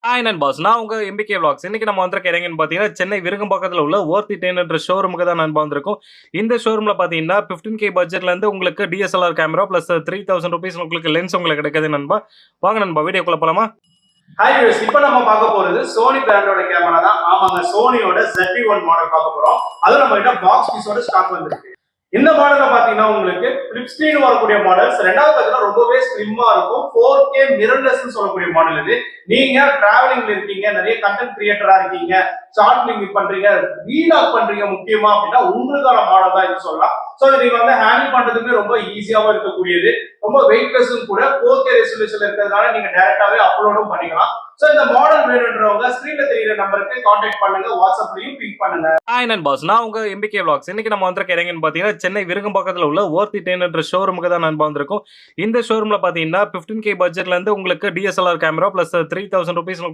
Hi நண்பாஸ். நான் உங்க MBK vlogs. இன்னைக்கு நம்ம வந்திருக்க எங்கன்னு பார்த்தீங்கன்னா, சென்னை விருகம்பாக்கத்துல உள்ள வொர்த்தி 10 என்ற ஷோரூமுக்கு தான் நண்பா வந்திருக்கோம். இந்த ஷோரூம்ல பார்த்தீங்கன்னா, 15K பட்ஜெட்லேருந்து உங்களுக்கு டிஎஸ்எல்ஆர் கேமரா பிளஸ் ₹3000 உங்களுக்கு லென்ஸ் உங்களுக்கு கிடைக்குது நண்பா. வாங்க நண்பா வீடியோக்குள்ள போலாமா? ஹாய் வியூஸ், இப்போ நம்ம பார்க்க போறது சோனி பிராண்டோட கேமரா தான். ஆமாங்க, சோனியோட ZV-1 மாடல் பார்க்க போறோம். அது நம்ம கிட்ட பாக்ஸ் பீஸோட ஸ்டாக் வந்திருக்கு. இந்த மாடல்ல பாத்தீங்கன்னா உங்களுக்கு ஃபிளிப் ஸ்கிரீன் வரக்கூடிய மாடல்ஸ். ரெண்டாவது பாத்தீங்கன்னா ரொம்பவே ஸ்லிம்மா இருக்கும். 4K மிரர்லெஸ் சொல்லக்கூடிய மாடல் இது. நீங்க டிராவலிங்ல இருக்கீங்க, நிறைய கண்டென்ட் கிரியேட்டரா இருக்கீங்க, ஷார்ட் ஃபிலிம் பண்றீங்க, வீலாக் பண்றீங்க முக்கியமா அப்படின்னா உங்களுக்கான மாடல் தான் இது சொல்லலாம். சோ நீங்க வந்து ஹேண்டில் பண்றதுக்கு ரொம்ப ஈஸியாவும் இருக்கக்கூடியது, ரொம்ப வெயிட்லெஸ்ஸும் கூட. 4K ரெசல்யூஷன்ல இருக்கிறதுனால நீங்க டைரக்டாவே அப்லோடும் பண்ணிக்கலாம். சோ இந்த மாடல் வேணும்ன்றவங்க ஸ்கிரீன்ல தெரியுற நம்பருக்கு கான்டாக்ட் பண்ணுங்க, வாட்ஸ்அப்லயும் பிங் பண்ணுங்க. ஹாய் நண்பாஸ். நான் உங்க எம்பிகே விளாக்ஸ். இன்னைக்கு நம்ம வந்திருக்க எங்கன்னு பார்த்தீங்கன்னா, சென்னை விருகம்பாக்கத்துல உள்ள வொர்த்தி 10 என்ற ஷோரூமுக்கு தான் நண்பா வந்திருக்கோம். இந்த ஷோரூம்ல பார்த்தீங்கன்னா, 15K பட்ஜெட்லேருந்து உங்களுக்கு டிஎஸ்எல்ஆர் கேமரா பிளஸ் ₹3000